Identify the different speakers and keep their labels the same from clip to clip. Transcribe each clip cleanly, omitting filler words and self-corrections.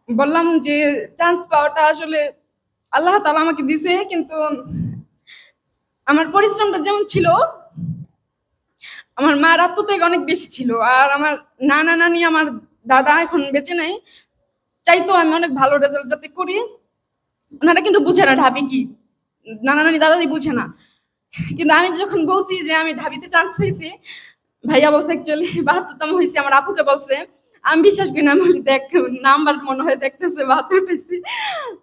Speaker 1: বললাম যে চান্স পাওয়াটা আসলে আল্লাহ তাআলা আমাকে দিছে, কিন্তু আমার পরিশ্রমটা যেমন ছিল, আমার মার আত্মত্যাগ অনেক বেশি ছিল। আর আমার নানা নানি, আমার দাদা এখন বেঁচে নাই, চাইতো আমি অনেক ভালো রেজাল্ট যাতে করি। ওনারা কিন্তু বুঝে না ঢাবি কি, নানা নানি দাদাদি বুঝে না। কিন্তু আমি যখন বলছি যে আমি ঢাবিতে চান্স পেয়েছি, ভাইয়া বলছে অ্যাকচুয়ালি ৭২তম হয়েছি, আমার আপুকে বলছে। আমি বিশ্বাস করি না, আমি বলি দেখ নাম্বার মনে হয় দেখতেছে ৭২ পেয়েছি।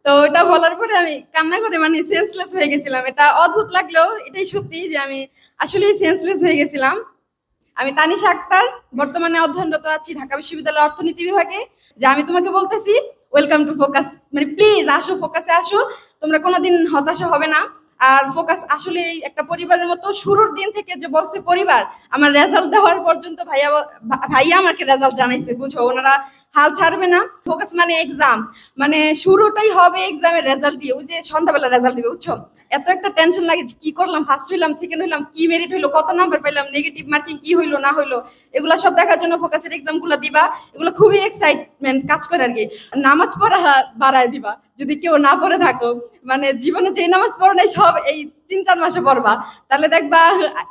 Speaker 1: তো ওটা বলার পরে আমি কান্না করে মানে সেন্সলেস হয়ে গেছিলাম। এটা অদ্ভুত লাগলেও এটাই সত্যি যে আমি আসলে সেন্সলেস হয়ে গেছিলাম। আমি তানিশা আক্তার, বর্তমানে অধ্যয়নরত আছি ঢাকা বিশ্ববিদ্যালয়ের অর্থনীতি বিভাগে। যে আমি তোমাকে বলতেছি ওয়েলকাম টু ফোকাস, মানে প্লিজ আসো, ফোকাসে আসো। তোমরা কোনোদিন হতাশা হবে না। আর ফোকাস আসলে একটা পরিবারের মতো, শুরুর দিন থেকে যে বলছে পরিবার, আমার রেজাল্ট দেওয়ার পর্যন্ত ভাইয়া ভাইয়া আমাকে রেজাল্ট জানাইছে, বুঝো ওনারা হাল ছাড়বে না। ফোকাস মানে এক্সাম, মানে শুরুটাই হবে এক্সামের রেজাল্ট দিয়ে। ওই যে সন্ধ্যাবেলা রেজাল্ট দিবে, বুঝছো, এত একটা টেনশন লাগে কি করলাম, ফার্স্ট হইলাম, সেকেন্ড হইলাম, কি মেরিট হইলো, কত নাম্বার পাইলাম, নেগেটিভ মার্কিং কি হইলো না হইলো, এগুলা সব দেখার জন্য ফোকাসের এক্সাম গুলা দিবা। এগুলো খুবই এক্সাইটমেন্ট কাজ করে আর কি। নামাজ পড়া বাড়ায় দিবা যদি কেউ না পড়ে থাকো, মানে জীবনে যে নামাজ পড়ো নাই সব এই ৩-৪ মাসে পড়বা। তাহলে দেখবা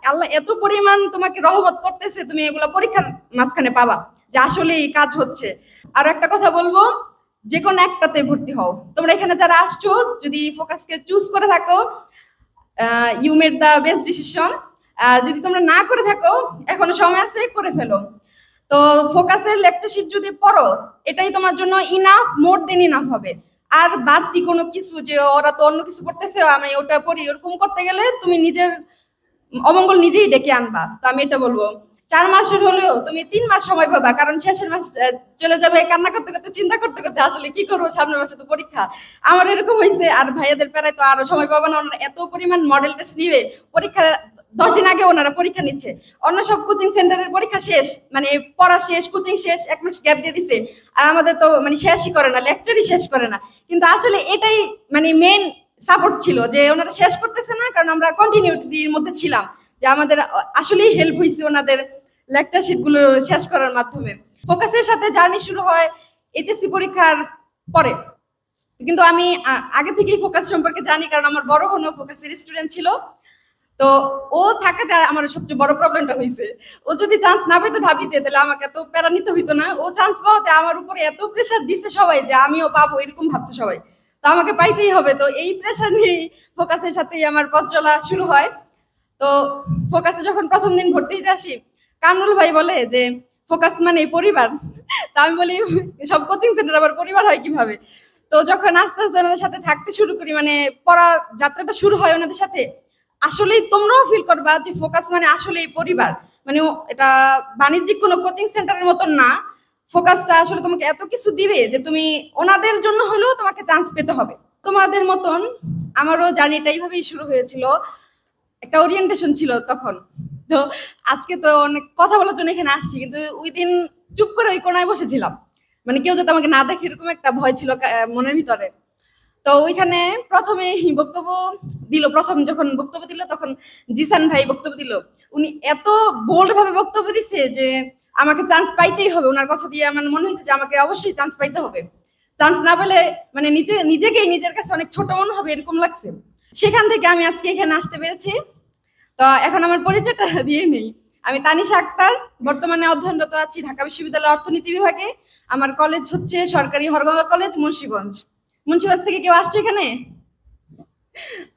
Speaker 1: আল্লাহ এত পরিমাণ তোমাকে রহমত করতেছে, তুমি এগুলা পরীক্ষার মাঝখানে পাবা যে আসলে এই কাজ হচ্ছে। আর একটা কথা বলবো, যে কোনো একটাতে ভর্তি হও। তোমরা এখানে যারা আসছো, যদি ফোকাসকে চুজ করে থাকো, you made the best decision. আর যদি তোমরা না করে থাকো, এখনো সময় আছে, করে ফেলো। তো ফোকাসের লেকচার শিট যদি পড়ো, এটাই তোমার জন্য ইনাফ, মোর দেন ইনাফ হবে। আর বাড়তি কোনো কিছু যে ওরা তো অন্য কিছু করতেছে আমি ওটা পড়ি, ওরকম করতে গেলে তুমি নিজের অমঙ্গল নিজেই ডেকে আনবা। তো আমি এটা বলবো, ৪ মাসের হলেও তুমি ৩ মাস সময় পাবা, কারণ শেষের মাস চলে যাবে কান্না করতে করতে, চিন্তা করতে করতে আসলে কি করবো, সামনের মাসে তো পরীক্ষা। আমার এরকম হয়েছে। আর ভাইয়াদের প্যারায় তো আরো সময় পাবা না, ওনারা এত পরিমাণ মডেল টেস্ট নিবে। পরীক্ষা ১০ দিন আগে ওনারা পরীক্ষা নিচ্ছে। অন্য সব কোচিং সেন্টারের পরীক্ষা শেষ, মানে পড়া শেষ, কোচিং শেষ, ১ মাস গ্যাপ দিয়ে দিছে। আর আমাদের তো মানে শেষই করে না, লেকচারই শেষ করে না। কিন্তু আসলে এটাই মানে মেন সাপোর্ট ছিল যে ওনারা শেষ করতেছে না, কারণ আমরা কন্টিনিউটির মধ্যে ছিলাম। যে আমাদের আসলেই হেল্প হয়েছে ওনাদের লেকচার শিট গুলো শেষ করার মাধ্যমে। ফোকাসের সাথে জার্নি শুরু হয় এইচএসসি পরীক্ষার পরে। কিন্তু আমি আগে থেকেই ফোকাস সম্পর্কে জানি, কারণ আমার বড় বোনও ফোকাসের স্টুডেন্ট ছিল। তো ও থাকাতে আমার সবচেয়ে বড় প্রবলেমটা হয়েছে, ও যদি চান্স না পেতো ঢাবিতে, তাহলে আমাকে এত প্যারা নিতে হইতো না। ও চান্স পাওয়াতে আমার উপরে এত প্রেশার দিচ্ছে সবাই যে আমিও পাবো, এরকম ভাবছে সবাই। তো আমাকে পাইতেই হবে। তো এই প্রেশার নিয়ে ফোকাসের সাথেই আমার পথ চলা শুরু হয়। তো ফোকাসে যখন প্রথম দিন ভর্তি হতে আসি, কামরুল ভাই বলে যে ফোকাস মানে পরিবার। তা আমি বলি সব কোচিং সেন্টার আবার পরিবার হয় কিভাবে? তো যখন আস্তে আস্তে ওনাদের সাথে থাকতে শুরু করি, মানে পড়া যাত্রাটা শুরু হয় ওনাদের সাথে, আসলেই তোমরাও ফিল করবা যে ফোকাস মানে আসলেই পরিবার। মানে এটা বাণিজ্যিক কোনো কোচিং সেন্টারের মতন না। ফোকাসটা আসলে তোমাকে এত কিছু দিবে যে তুমি ওনাদের জন্য হলেও তোমাকে চান্স পেতে হবে। তোমাদের মতন আমারও জার্নিটা এইভাবেই শুরু হয়েছিল। একটা ওরিয়েন্টেশন ছিল তখন। তো আজকে তো অনেক কথা বলার জন্য এখানে আসছি, কিন্তু ওই দিন চুপ করে ওই কোনায় বসেছিলাম, মানে কেউ যাতে আমাকে না দেখে, এরকম একটা ভয় ছিল মনের ভিতরে। তো ওইখানে প্রথমে বক্তব্য দিল, প্রথম যখন বক্তব্য দিল তখন জিসান ভাই বক্তব্য দিল। উনি এত বোল্ড ভাবে বক্তব্য দিছে যে আমাকে চান্স পাইতেই হবে। ওনার কথা দিয়ে আমার মনে হয়েছে যে আমাকে অবশ্যই চান্স পাইতে হবে। চান্স না পেলে মানে নিজেকেই নিজের কাছে অনেক ছোট মনে হবে, এরকম লাগছে। সেখান থেকে আমি আজকে এখানে আসতে পেরেছি। তো এখন আমার পরিচয়টা দিয়ে নেই। আমি তানিশা আক্তার, বর্তমানে অধ্যয়নরত আছি ঢাকা বিশ্ববিদ্যালয়ের অর্থনীতি বিভাগে। আমার কলেজ হচ্ছে সরকারি হরগঙ্গা কলেজ, মুন্সিগঞ্জ। মুন্সিগঞ্জ থেকে কেউ আসছো এখানে?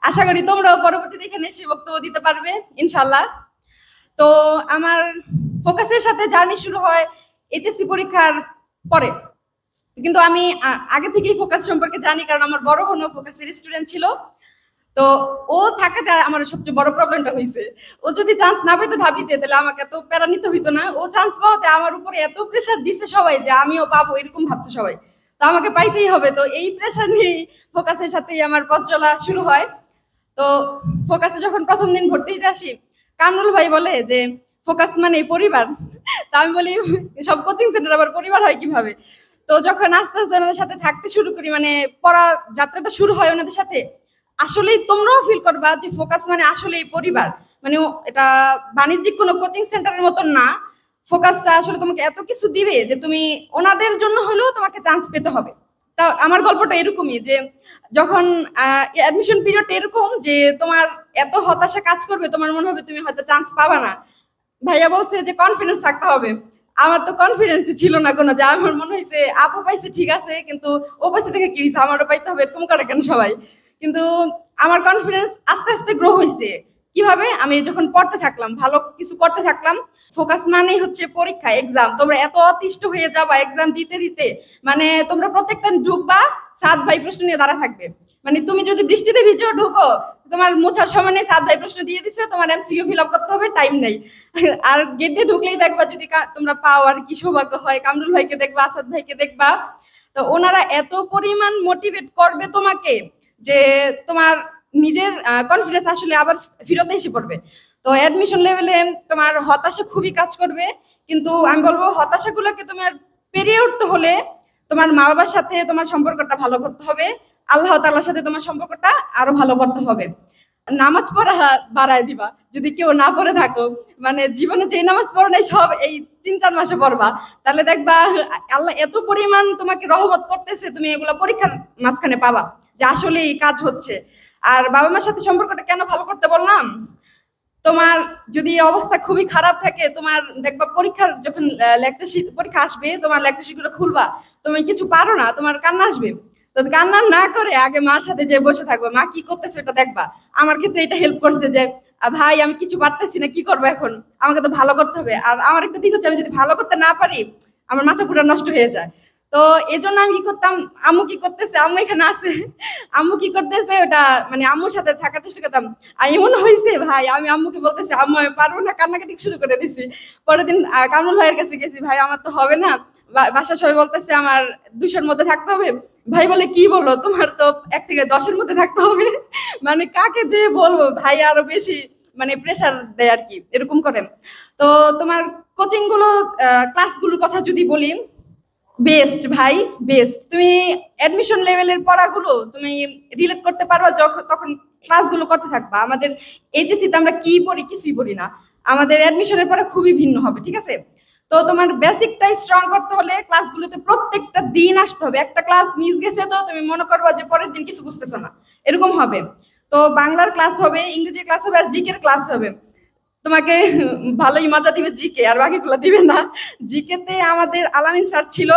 Speaker 1: আশা করি তোমরাও পরবর্তীতে এখানে এসে বক্তব্য দিতে পারবে ইনশাল্লাহ। তো আমার ফোকাসের সাথে জার্নি শুরু হয় এইচএসসি পরীক্ষার পরে। কিন্তু আমি আগে থেকেই ফোকাস সম্পর্কে জানি, কারণ আমার বড় বোনও ফোকাসের স্টুডেন্ট ছিল। তো ও থাকাতে আমার সবচেয়ে বড় প্রবলেমটা হয়েছে, ও যদি চান্স না পেতো ঢাবিতে, তাহলে আমাকে এত প্যারা নিতে হইতো না। ও চান্স পাওয়াতে আমার উপরে এত প্রেশার দিচ্ছে সবাই যে আমিও পাবো, এরকম ভাবছে সবাই। তো আমাকে পাইতেই হবে। তো এই প্রেশার নিয়েই ফোকাসের সাথেই আমার পথ চলা শুরু হয়। তো ফোকাসে যখন প্রথম দিন ভর্তি হতে আসি, কামরুল ভাই বলে যে ফোকাস মানে পরিবার। তা আমি বলি সব কোচিং সেন্টার আবার পরিবার হয় কিভাবে? তো যখন আস্তে আস্তে ওনাদের সাথে থাকতে শুরু করি, মানে পড়া যাত্রাটা শুরু হয় ওনাদের সাথে, আসলেই তোমরাও ফিল করবা যে ফোকাস মানে আসলেই পরিবার। মানে এটা বাণিজ্যিক কোনো কোচিং সেন্টারের মতন না। ফোকাসটা আসলে তোমাকে এত কিছু দিবে যে তুমি ওনাদের জন্য হলেও তোমাকে চান্স পেতে হবে। আমার গল্পটা এরকমই যে যখন অ্যাডমিশন পিরিয়ড এরকম যে তোমার এত হতাশা কাজ করবে, তোমার মনে হবে তুমি হয়তো চান্স পাবা না। ভাইয়া বলছে যে কনফিডেন্স থাকতে হবে। আমার তো কনফিডেন্সই ছিল না কোনো, যে আমার মনে হয়েছে আপু পাইছে ঠিক আছে, কিন্তু ও পাইছে থেকে কি হয়েছে, আমারও পাইতে হবে এরকম করে কেন সবাই। কিন্তু আমার কনফিডেন্স আস্তে আস্তে গ্রো হয়েছে। কিভাবে? আমি যখন পড়তে থাকলাম, ভালো কিছু করতে থাকলাম। ফোকাস মানেই হচ্ছে পরীক্ষা, এক্সাম। তোমরা এত অতিষ্ঠ হয়ে যাবা এক্সাম দিতে দিতে, মানে তোমরা প্রত্যেকটা ঢুকবা 7 ভাই প্রশ্ন নিয়ে দাঁড়া থাকবে। মানে তুমি যদি বৃষ্টিতে ভিজেও ঢুকো, তোমার মোছার সময় নেই, 7 ভাই প্রশ্ন দিয়ে দিছে, তোমার এমসিকিউ ফিল আপ করতে হবে, টাইম নেই। আর গেট দিয়ে ঢুকলেই দেখবা, যদি তোমরা পাও আর কি সৌভাগ্য হয়, কামরুল ভাইকে দেখবা, আসাদ ভাইকে দেখবা। তো ওনারা এত পরিমাণ মোটিভেট করবে তোমাকে যে তোমার নিজের কনফিডেন্স আসলে আবার ফিরতে এসে পড়বে। তো অ্যাডমিশন লেভেলে তোমার হতাশা খুবই কাজ করবে, কিন্তু আমি বলবো হতাশাগুলোকে তোমার পেরিয়ে উঠতে হলে তোমার মা বাবার সাথে তোমার সম্পর্কটা ভালো করতে হবে, আল্লাহ তাআলার সাথে তোমার সম্পর্কটা আরো ভালো করতে হবে। নামাজ পড়া বাড়ায় দিবা যদি কেউ না পড়ে থাকো, মানে জীবনে যে নামাজ পড়ো নাই সব এই 3-4 মাসে পড়বা, তাহলে দেখবা আল্লাহ এত পরিমাণ তোমাকে রহমত করতেছে, তুমি এগুলা পরীক্ষার মাঝখানে পাবা যে আসলে এই কাজ হচ্ছে। আর বাবা মার সাথে সম্পর্কটা কেন ভালো করতে বললাম, তোমার যদি অবস্থা খুবই খারাপ থাকে, তোমার দেখবা পরীক্ষার যখন লেকচার শিট পরীক্ষা আসবে, তোমার লেকচার শিট গুলো খুলবা, তুমি কিছু পারো না, তোমার কান্না আসবে। তো কান্না না করে আগে মার সাথে যে বসে থাকবে, মা কি করতেছে এটা দেখবা। আমার ক্ষেত্রে এটা হেল্প করছে যে ভাই আমি কিছু পারতেছি না, কি করবো এখন, আমাকে তো ভালো করতে হবে। আর আমার একটা দিক হচ্ছে, আমি যদি ভালো করতে না পারি আমার মাথা পুরো নষ্ট হয়ে যায়। তো এই জন্য আমি কি করতাম, আম্মু কি করতেছে, আম্মু এখানে আছে, আম্মু কি করতেছে ওটা মানে আম্মুর সাথে থাকার চেষ্টা করতাম। আর এমন হয়েছে ভাই, আমি আম্মুকে বলতেছি আম্মু আমি পারবো না, কান্নাকাটি শুরু করে দিছি। পরের দিন কামরুল ভাইয়ের কাছে গেছি, ভাই আমার তো হবে না, বাসার সবাই বলতেছে আমার 200-র মধ্যে থাকতে হবে। ভাই বলে কি বলো, তোমার তো 1 থেকে 10-এর মধ্যে থাকতে হবে। মানে কাকে যে বলবো, ভাই আরো বেশি মানে প্রেসার দেয় আর কি, এরকম করে। তো তোমার কোচিং গুলো ক্লাসগুলোর কথা যদি বলি, বেস্ট ভাই, বেস্ট। তুমি অ্যাডমিশন লেভেলের পড়াগুলো তুমি রিলেট করতে পারবা তখন ক্লাসগুলো করতে থাকবা। আমাদের এইচএসসিতে আমরা কি পড়ি, কিছুই পড়ি না। আমাদের অ্যাডমিশনের পড়া খুবই ভিন্ন হবে, ঠিক আছে? তো তোমার বেসিকটাই স্ট্রং করতে হলে ক্লাসগুলোতে প্রত্যেকটা দিন আসতে হবে। একটা ক্লাস মিস গেছে তো তুমি মনে করবা যে পরের দিন কিছু বুঝতেছো না, এরকম হবে। তো বাংলার ক্লাস হবে, ইংরেজির ক্লাস হবে, আর জিকের ক্লাস হবে। তোমাকে ভালোই মজা দিবে জিকে, আর বাকিগুলো দিবে না। জিকেতে আমাদের আলামিন স্যার ছিল,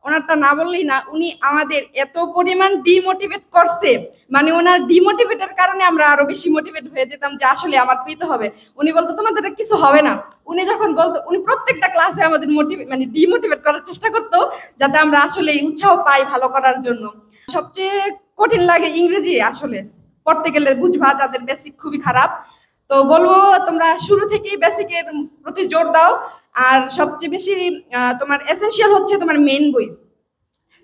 Speaker 1: ওনারটা না বললেই না, উনি আমাদের এত পরিমাণ ডিমোটিভেট করছে, মানে ওনার ডিমোটিভেটের কারণে আমরা আরো বেশি মোটিভেট হয়ে যেতাম যে আসলে আমার পেতে হবে। উনি বলতো তোমাদের কিছু হবে না। উনি যখন বলতো, উনি প্রত্যেকটা ক্লাসে আমাদের মানে ডিমোটিভেট করার চেষ্টা করতো, যাতে আমরা আসলে উৎসাহ পাই ভালো করার জন্য। সবচেয়ে কঠিন লাগে ইংরেজি, আসলে পড়তে গেলে বুঝবা যাদের বেসিক খুবই খারাপ। তো বলবো তোমরা শুরু থেকেই বেসিকের প্রতি জোর দাও। আর সবচেয়ে বেশি তোমার এসেনশিয়াল হচ্ছে তোমার মেন বই।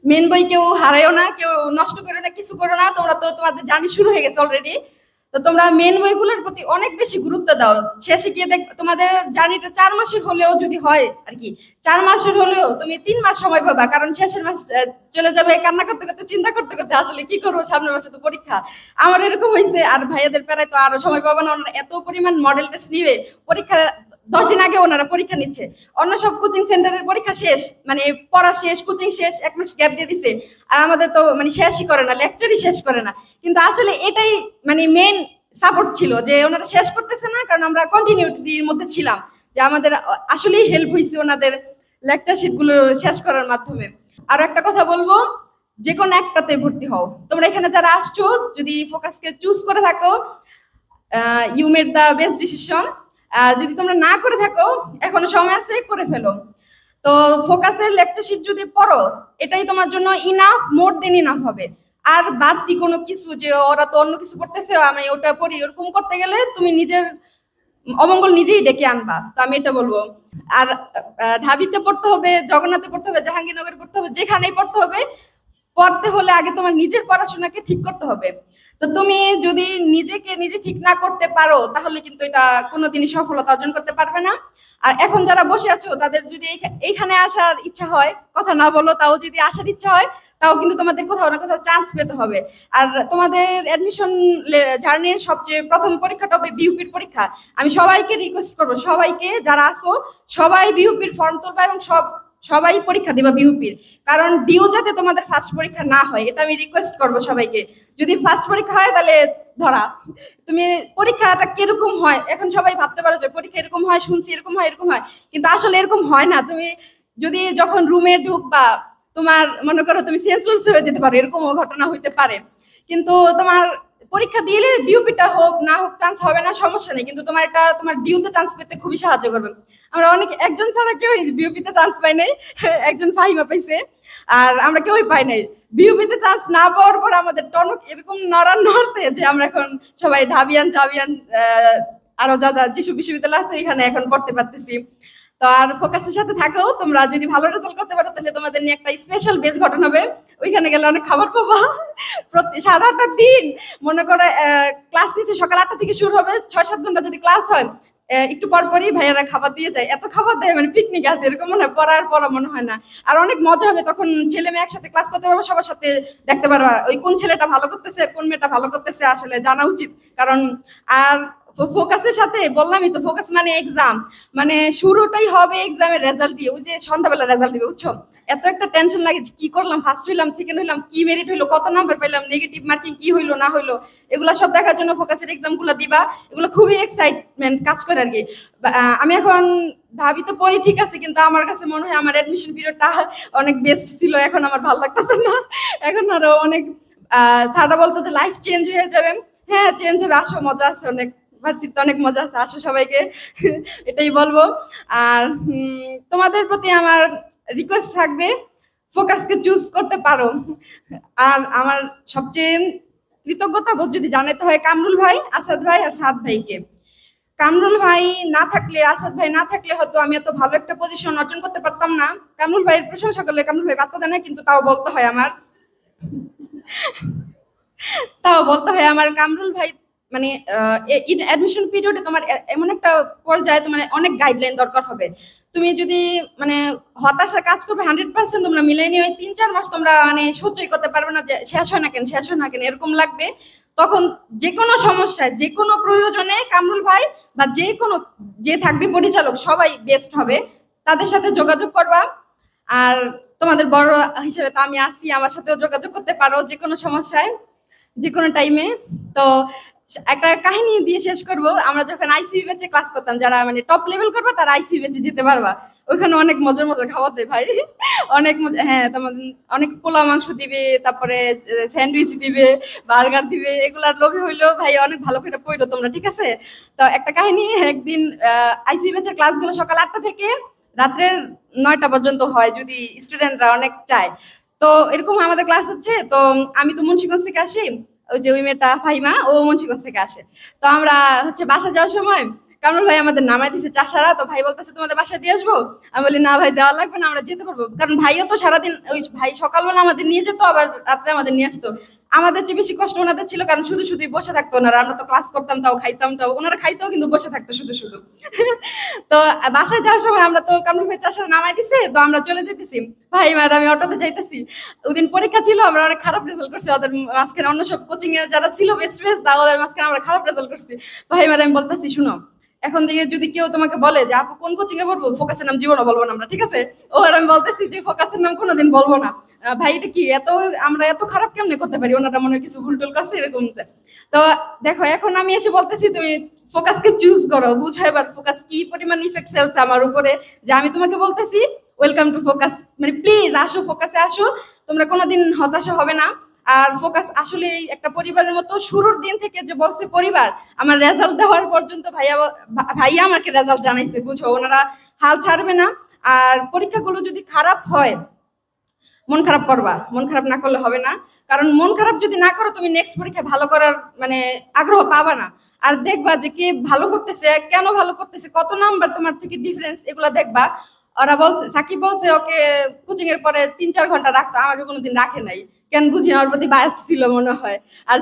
Speaker 1: মেন বই কেউ হারায়ও না, কেউ নষ্ট করো না, কিছু করো না। তোমরা তো তোমাদের জার্নি শুরু হয়ে গেছে অলরেডি। তো তোমরা মেন বইগুলোর প্রতি অনেক বেশি গুরুত্ব দাও। শেষে গিয়ে দেখ তোমাদের জার্নিটা 4 মাসের হলেও যদি হয় আর কি, 4 মাসের হলেও তুমি 3 মাস সময় পাবা, কারণ শেষের মাস চলে যাবে কান্না করতে করতে, চিন্তা করতে করতে আসলে কি করবো, সামনের মাসে তো পরীক্ষা। আমার এরকম হয়েছে। আর ভাইয়াদের প্যারায় তো আরো সময় পাবা না, ওনারা এত পরিমাণ মডেল টেস্ট নিবে, পরীক্ষা 10 দিন আগে ওনারা পরীক্ষা নিচ্ছে। অন্য সব কোচিং সেন্টারের পরীক্ষা শেষ, মানে পড়া শেষ, কোচিং শেষ, 1 মাস গ্যাপ দিয়ে দিছে। আর আমাদের তো মানে শেষই করে না, লেকচারই শেষ করে না। কিন্তু আসলে এটাই মানে মেন সাপোর্ট ছিল যে ওনারা শেষ করতেছে না, কারণ আমরা কন্টিনিউটির মধ্যে ছিলাম, যে আমাদের আসলেই হেল্প হয়েছে ওনাদের লেকচার শিট গুলো শেষ করার মাধ্যমে। আর একটা কথা বলবো, যে কোনো একটাতে ভর্তি হও। তোমরা এখানে যারা আসছো, যদি ফোকাসকে চুজ করে থাকো, you made the best decision. আর যদি তোমরা না করে থাকো, এখনো সময় আছে, করে ফেলো। তো ফোকাসের লেকচার শিট যদি পড়ো, এটাই তোমার জন্য ইনাফ, মোর দেন ইনাফ হবে। আর বাড়তি কোনো কিছু যে ওরা তো অন্য কিছু করতেছে আমি ওটা পড়ি, ওরকম করতে গেলে তুমি নিজের অমঙ্গল নিজেই ডেকে আনবা। তো আমি এটা বলবো। আর ঢাবিতে পড়তে হবে, জগন্নাথে পড়তে হবে, জাহাঙ্গীরনগরে পড়তে হবে, যেখানেই পড়তে হবে, পড়তে হলে আগে তোমার নিজের পড়াশোনাকে ঠিক করতে হবে। তো তুমি যদি নিজেকে নিজে ঠিক না করতে পারো, তাহলে কিন্তু এটা কোনোদিনই সফলতা অর্জন করতে পারবে না। আর এখন যারা বসে আছো, তাদের যদি এইখানে আসার ইচ্ছা হয়, কথা না বলো তাও যদি আসার ইচ্ছা হয়, তাও কিন্তু তোমাদের কোথাও না কোথাও চান্স পেতে হবে। আর তোমাদের অ্যাডমিশন জার্নির সবচেয়ে প্রথম পরীক্ষাটা হবে বিউপির পরীক্ষা। আমি সবাইকে রিকোয়েস্ট করবো, সবাইকে যারা আছো সবাই বিউপির ফর্ম তুলবা এবং সবাই পরীক্ষা দিবা বিউপির, কারণ ডিউ যাতে তোমাদের ফার্স্ট পরীক্ষা না হয় এটা আমি রিকোয়েস্ট করবো সবাইকে। যদি ফার্স্ট পরীক্ষা হয় তাহলে ধরা তুমি পরীক্ষাটা কিরকম হয়, এখন সবাই ভাবতে পারো যে পরীক্ষা এরকম হয়, শুনছি এরকম হয় এরকম হয়, কিন্তু আসলে এরকম হয় না। তুমি যদি যখন রুমে ঢুকবা তোমার মনে করো তুমি সেন্সলেস হয়ে যেতে পারো, এরকমও ঘটনা হইতে পারে। কিন্তু তোমার পরীক্ষা দিলে বিউপিটা হোক না হোক চান্স হবে না, সমস্যা নেই, কিন্তু তোমার এটা তোমার ডিউতে চান্স পেতে খুবই সাহায্য করবে। আমরা অনেক একজন ছাড়া কেউ বিউপিতে চান্স পাই নাই, একজন ফাহিমা পাইছে, আর আমরা কেউই পাই নাই। বিউপিতে চান্স না পাওয়ার পর আমাদের টনক এরকম নড়ান নড়ছে যে আমরা এখন সবাই ঢাবিয়ান জাবিয়ান আরো যা যা যেসব বিশ্ববিদ্যালয় আছে এখানে এখন পড়তে পারতেছি। তো আর ফোকাসের সাথে থাকো, তোমরা যদি ভালো রেজাল্ট করতে পারো তাহলে তোমাদের নিয়ে একটা স্পেশাল বেজ গঠন হবে, ওইখানে গেলে অনেক খাবার পাবা। প্রতি সারাটা দিন মনে করে ক্লাস নিচে সকাল 8টা থেকে শুরু হবে, 6-7 ঘন্টা যদি ক্লাস হয়, একটু পর পরই ভাইয়ারা খাবার দিয়ে যায়, এত খাবার দেয় মানে পিকনিক আছে এরকম মনে হয়, পড়া মনে হয় না। আর অনেক মজা হবে তখন, ছেলে মেয়ে একসাথে ক্লাস করতে পারবো, সবার সাথে দেখতে পারবা ওই কোন ছেলেটা ভালো করতেছে কোন মেয়েটা ভালো করতেছে, আসলে জানা উচিত। কারণ আর ফোকাসের সাথে বললামই তো, ফোকাস মানে এক্সাম, মানে শুরুটাই হবে এক্সামের রেজাল্ট দিয়ে, ওই যে সন্ধ্যাবেলা রেজাল্ট দিবে বুঝছো, এত একটা টেনশন লাগে কি করলাম, ফার্স্ট হইলাম সেকেন্ড হইলাম, কি মেরিট হইলো, কত নাম্বার পাইলাম, নেগেটিভ মার্কিং কি হইলো না হইলো, এগুলা সব দেখার জন্য ফোকাসের এক্সাম গুলো দিবা। এগুলো খুবই এক্সাইটমেন্ট কাজ করে আর কি। আমি এখন ঢাবিতে পড়ি ঠিক আছে, কিন্তু আমার কাছে মনে হয় আমার অ্যাডমিশন পিরিয়ডটা অনেক বেস্ট ছিল, এখন আমার ভালো লাগতেছে না। এখন আরো অনেক স্যাররা বলতো যে লাইফ চেঞ্জ হয়ে যাবে, হ্যাঁ চেঞ্জ হবে, আসো মজা আছে অনেক, ভার্সিটিতে অনেক মজা আছে, আসো সবাইকে, এটাই বলবো। আর তোমাদের প্রতি আমার রিকোয়েস্ট থাকবে ফোকাসকে চুজ করতে পারো। আর আমার সবচেয়ে কৃতজ্ঞতা বোধ যদি জানাতে হয় কামরুল ভাই, আসাদ ভাই আর সাদ ভাইকে। কামরুল ভাই না থাকলে, আসাদ ভাই না থাকলে হয়তো আমি এত ভালো একটা পজিশন অর্জন করতে পারতাম না। কামরুল ভাইয়ের প্রশংসা করলে কামরুল ভাই পাত্তা দেয় না, কিন্তু তাও বলতে হয় আমার, কামরুল ভাই মানে অ্যাডমিশন পিরিয়ডে তোমার এমন একটা পর্যায়ে তোমার অনেক গাইডলাইন দরকার হবে। তুমি যদি মানে হতাশা কাজ করবে 100%, তোমরা মিলিয়ে নিয়ে 3-4 মাস তোমরা মানে সহ্যই করতে পারবে না, যে শেষ হয় না কেন শেষ হয় না কেন এরকম লাগবে। তখন যে কোনো সমস্যায় যে কোনো প্রয়োজনে কামরুল ভাই বা যে থাকবে পরিচালক সবাই বেস্ট হবে, তাদের সাথে যোগাযোগ করবা। আর তোমাদের বড় হিসেবে তো আমি আছি, আমার সাথেও যোগাযোগ করতে পারো যে কোনো সমস্যায় যে কোনো টাইমে। তো একটা কাহিনী দিয়ে শেষ করব, আমরা যখন আইসিইউ ব্যাচে ক্লাস করতাম, যারা মানে টপ লেভেল করবে তারা আইসিইউ ব্যাচে যেতে পারবা, ওইখানে অনেক মজার মজার খাবার দেয় ভাই, অনেক মজা। হ্যাঁ তোমার অনেক পোলাও মাংস দিবে, তারপরে স্যান্ডউইচ দিবে, বার্গার দিবে, এগুলার লোভে হইলো ভাই অনেক ভালো করে পড়ো তোমরা, ঠিক আছে? তো একটা কাহিনী, একদিন আইসিইউ ব্যাচের ক্লাসগুলো সকাল 8টা থেকে রাত্রের 9টা পর্যন্ত হয় যদি স্টুডেন্টরা অনেক চায়। তো এরকম আমাদের ক্লাস হচ্ছে, তো আমি তো মুন্সিগঞ্জ থেকে আসি, ওই যে ওই মেয়েটা ফাহিমা ও মুন্সিগঞ্জ থেকে আসে। তো আমরা হচ্ছে বাসা যাওয়ার সময় কামরুল ভাই আমাদের নামাই দিছে চাষারা, তো ভাই বলতেছে তোমাদের বাসায় দিয়ে আসবো, আমি বলি না ভাই দেওয়া লাগবে না, আমরা যেতে পারবো, কারণ ভাইও তো সারাদিন ওই ভাই সকালবেলা আমাদের নিয়ে যেত আবার রাত্রে আমাদের নিয়ে আসতো। আমাদের চেয়ে বেশি কষ্ট ওনাদের ছিল, কারণ শুধু শুধুই বসে থাকতো ওনারা, আমরা তো ক্লাস করতাম তাও খাইতাম তাও, ওনারা খাইতেও কিন্তু বসে থাকতো শুধু শুধু। তো বাসায় যাওয়ার সময় আমরা তো কামরুল ভাই চাষারা নামাই দিছে, তো আমরা চলে যেতেছি, ভাই ম্যাডাম আমি অটোতে যাইতেছি, ওদিন পরীক্ষা ছিল, আমরা অনেক খারাপ রেজাল্ট করছি, ওদের মাঝখানে অন্য সব কোচিং এ যারা ছিল বেস্ট বেস্ট তা ওদের মাঝখানে আমরা খারাপ রেজাল্ট করছি। ভাই ম্যাডাম বলতেছি শুনো, এখন থেকে যদি কেউ তোমাকে বলে যে আপু কোন কোচিং এ পড়বো, ফোকাসের নাম জীবনও বলবো না আমরা, ঠিক আছে? ও আর আমি বলতেছি যে ফোকাসের নাম কোনোদিন বলবো না। ভাই এটা কি এত আমরা এত খারাপ কেমনে করতে পারি, ওনারা মনে হয় কিছু ভুল টুল করছে এরকম। তো দেখো এখন আমি এসে বলতেছি তুমি ফোকাসকে চুজ করো, বুঝো এবার ফোকাস কি পরিমাণ ইফেক্ট ফেলছে আমার উপরে, যে আমি তোমাকে বলতেছি ওয়েলকাম টু ফোকাস, মানে প্লিজ আসো ফোকাসে আসো, তোমরা কোনোদিন হতাশা হবে না। আর ফোকাস আসলে একটা পরিবারের মতো, শুরুর দিন থেকে যে বলছে পরিবার, আমার রেজাল্ট দেওয়ার পর্যন্ত ভাইয়া আমাকে রেজাল্ট জানাইছে, বুঝো ওনারা হাল ছাড়বে না। আর পরীক্ষাগুলো যদি খারাপ হয় মন খারাপ করবা, মন খারাপ না করলে হবে না, কারণ মন খারাপ যদি না করো তুমি নেক্সট পরীক্ষায় ভালো করার মানে আগ্রহ পাবা না। আর দেখবা যে কে ভালো করতেছে, কেন ভালো করতেছে, কত নাম্বার তোমার থেকে ডিফারেন্স, এগুলো দেখবা। ওরা বলছে, সাকিব বলছে ওকে কোচিং এর পরে 3-4 ঘন্টা রাখতো, আমাকে কোনোদিন রাখে নাই, কেন বুঝি না, ওর প্রতি বায়াস ছিল মনে হয়। আর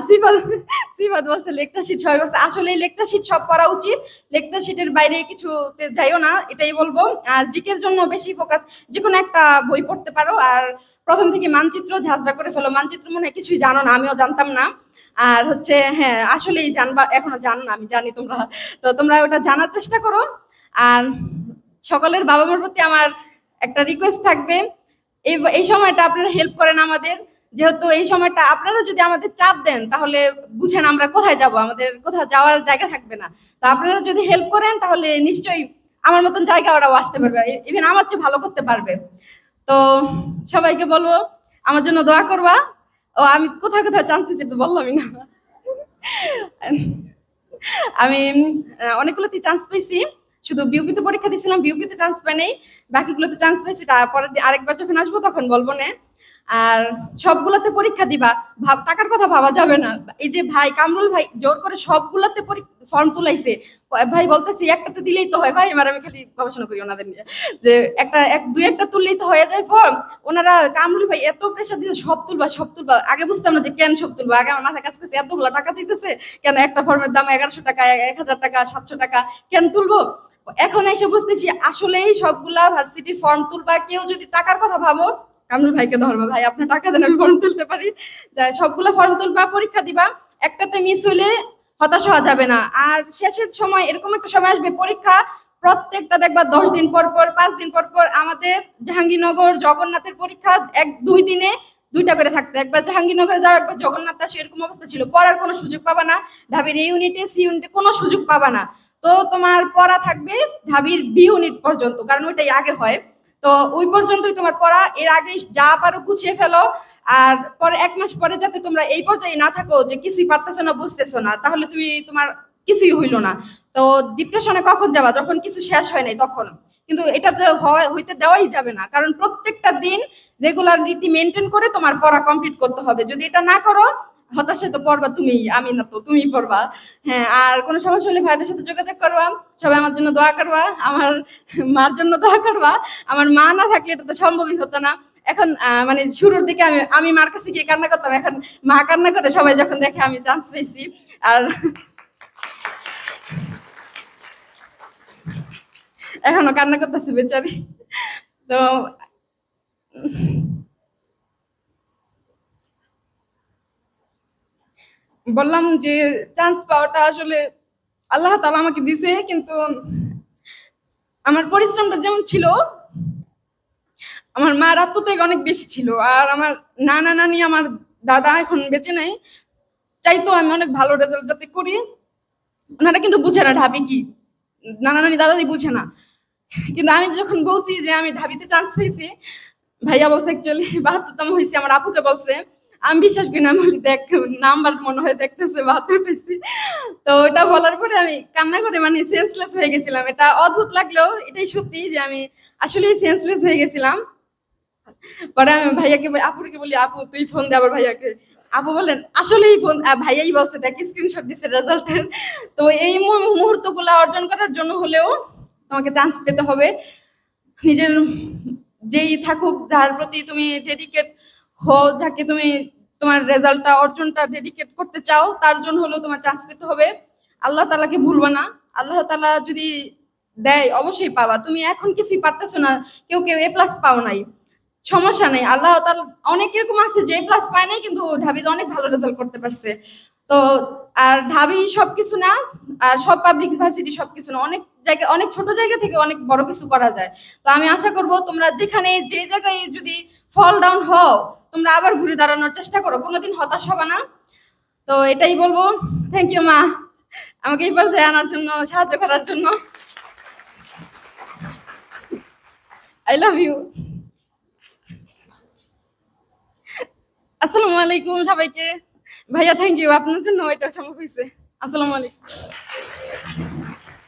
Speaker 1: সিফাত বলছে লেকচার শিট, সবাই বলছে আসলে লেকচার শিট সব পড়া উচিত, লেকচার শিটের বাইরে কিছুতে যাইও না, এটাই বলবো। আর জিকের জন্য বেশি ফোকাস, যে কোনো একটা বই পড়তে পারো, আর প্রথম থেকে মানচিত্র ঝাঁঝরা করে ফেলো, মানচিত্র মনে হয় কিছুই জানো না, আমিও জানতাম না। আর হচ্ছে হ্যাঁ আসলেই জানবা, এখনো জানো না আমি জানি তোমরা, তো তোমরা ওটা জানার চেষ্টা করো। আর সকলের বাবা মার প্রতি আমার একটা রিকোয়েস্ট থাকবে, এই সময়টা আপনারা হেল্প করেন আমাদের। যেহেতু এই সময়টা আপনারা যদি আমাদের চাপ দেন তাহলে বুঝেন আমরা কোথায় যাব, আমাদের কোথাও যাওয়ার জায়গা থাকবে না। তো আপনারা যদি হেল্প করেন তাহলে নিশ্চয়ই আমার মতন জায়গা ওরাও আসতে পারবে, ইভেন আমার চেয়ে ভালো করতে পারবে। তো সবাইকে বলবো আমার জন্য দোয়া করবা। ও আমি কোথায় কোথায় চান্স পেয়েছি তো বললামই না। আমি অনেকগুলোতে চান্স পেয়েছি, শুধু বিউপিতে পরীক্ষা দিয়েছিলাম, বিউপিতে চান্স পাই নাই, বাকিগুলোতে চান্স পেয়েছি। তারপরে আরেকবার যখন আসবো তখন বলবো না। আর সবগুলাতে পরীক্ষা দিবা, টাকার কথা ভাবা যাবে না। এই যে ভাই কামরুল ভাই জোর করে সবগুলাতে ফর্ম তুলাইছে, ভাই বলতেছি একটাতে দিলেই তো হয় ভাই, এবার আমি খালি গবেষণা করি ওনাদের নিয়ে যে দুই একটা তুললেই তো হয়ে যায় ফর্ম। ওনারা কামরুল ভাই এত প্রেশার দিচ্ছে সব তুলবা সব তুলবা। আগে বুঝতাম না যে কেন সব তুলবা, আগে আমার মাথায় কাজ করছে এতগুলো টাকা চাইতেছে কেন, একটা ফর্মের দাম 1100 টাকা, 1000 টাকা, 700 টাকা, কেন তুলবো। এখন এসে বুঝতেছি আসলেই সবগুলা ভার্সিটির ফর্ম তুলবা। কেউ যদি টাকার কথা ভাবো কামরুল ভাইকে ধরবা, ভাই আপনার টাকা দেন আমি ফর্ম তুলতে পারি। সবগুলা ফর্ম তুলবা, পরীক্ষা দিবা, একটাতে মিস হইলে হতাশ হওয়া যাবে না। আর শেষের সময় এরকম একটা সময় আসবে পরীক্ষা প্রত্যেকটা দেখবা 10 দিন পর পর, 5 দিন পর পর। আমাদের জাহাঙ্গীরনগর জগন্নাথের পরীক্ষা 1-2 দিনে 2টা করে থাকতো, একবার জাহাঙ্গীরনগরে যাও একবার জগন্নাথ আসে, এরকম অবস্থা ছিল। পড়ার কোনো সুযোগ পাবা না, ঢাবির এ ইউনিটে সি ইউনিটে কোনো সুযোগ পাবা না। তো তোমার পড়া থাকবে ঢাবির বি ইউনিট পর্যন্ত, কারণ ওইটাই আগে হয়। তো ওই পর্যন্তই তোমার পড়া, এর আগে যা পারো গুছিয়ে ফেলো। আর পরে 1 মাস পরে যাতে তোমরা এই পর্যায়ে না থাকো যে কিছুই পারতেছো না বুঝতেছো না, তাহলে তোমার কিছুই হইলো না। তো ডিপ্রেশনে কখন যাবা, যখন কিছু শেষ হয় নাই তখন। কিন্তু এটা তো হইতে দেওয়াই যাবে না, কারণ প্রত্যেকটা দিন রেগুলারিটি মেনটেন করে তোমার পড়া কমপ্লিট করতে হবে। যদি এটা না করো হতাশায় তো পড়বা তুমি, আমি না তো তুমি পড়বা। হ্যাঁ, আর কোনো সমস্যা হলে ভাইদের সাথে যোগাযোগ করবা। সবাই আমার জন্য দোয়া করবা, আমার মার জন্য দোয়া করবা। আমার মা না থাকলে এটা তো সম্ভবই হতো না। এখন মানে শুরুর দিকে আমি মার কাছে গিয়ে কান্না করতাম, এখন মা কান্না করে সবাই যখন দেখে আমি চান্স পেয়েছি। আর এখনো কান্না করতেছে বেচারি। তো বললাম যে চান্স পাওয়াটা আসলে আল্লাহ তাআলা আমাকে দিছে, কিন্তু আমার পরিশ্রমটা যেমন ছিল, আমার মার আত্মত্যাগ অনেক বেশি ছিল। আর আমার নানা নানি, আমার দাদা এখন বেঁচে নাই, চাইতো আমি অনেক ভালো রেজাল্ট যাতে করি। ওনারা কিন্তু বুঝে না ঢাবি কি, নানা নানি দাদাদি বুঝে না। কিন্তু আমি যখন বলছি যে আমি ঢাবিতে চান্স পেয়েছি, ভাইয়া বলছে অ্যাকচুয়ালি 72তম হয়েছে, আমার আপুকে বলছে, আমি বিশ্বাস করি না। আমি বলি দেখ নাম্বার মনে হয় দেখতেছে 72 পেয়েছি। তো ওটা বলার পরে আমি কান্না করে মানে সেন্সলেস হয়ে গেছিলাম। এটা অদ্ভুত লাগলেও এটাই সত্যি যে আমি আসলে সেন্সলেস হয়ে গেছিলাম। পরে আমি ভাইয়াকে আপুকে বলি, আপু তুই ফোন দে আবার ভাইয়াকে। আপু বলেন আসলেই ফোন, ভাইয়াই বলছে দেখ স্ক্রিনশট দিছে রেজাল্টের। তো এই মুহূর্তগুলো অর্জন করার জন্য হলেও তোমাকে চান্স পেতে হবে। নিজের যেই থাকুক, যার প্রতি তুমি ডেডিকেট হও, যাকে তুমি তোমার রেজাল্টটা অর্জনটা ডেডিকেট করতে চাও, তার জন্য হলেও তোমার চান্স পেতে হবে। আল্লাহ তাআলাকে ভুলবা না, আল্লাহ তাআলা যদি দেয় অবশ্যই পাবা। তুমি এখন কিছুই পারতেছো না, কেউ কেউ এ প্লাস পাও নাই, সমস্যা নেই। আল্লাহ তাআলা অনেক এরকম আছে যে এ প্লাস পায় নাই কিন্তু ঢাবিতে অনেক ভালো রেজাল্ট করতে পারছে। তো আর ঢাবি সবকিছু না, আর সব পাবলিক ইউনিভার্সিটি সবকিছু না, অনেক জায়গায় অনেক ছোট জায়গা থেকে অনেক বড় কিছু করা যায়। তো আমি আশা করব তোমরা যেখানে যে জায়গায় যদি ফল ডাউন হও, তোমরা আবার ঘুরে দাঁড়ানোর চেষ্টা করো, কোনোদিন হতাশ হবে না। তো এটাই বলবো। থ্যাংক ইউ মা, আমাকে এই পর্যায়ে আনার জন্য, সাহায্য করার জন্য। I love you. আসসালামু আলাইকুম সবাইকে। ভাইয়া থ্যাংক ইউ, আপনার জন্য এটা সম্ভব হয়েছে। আসসালামু আলাইকুম।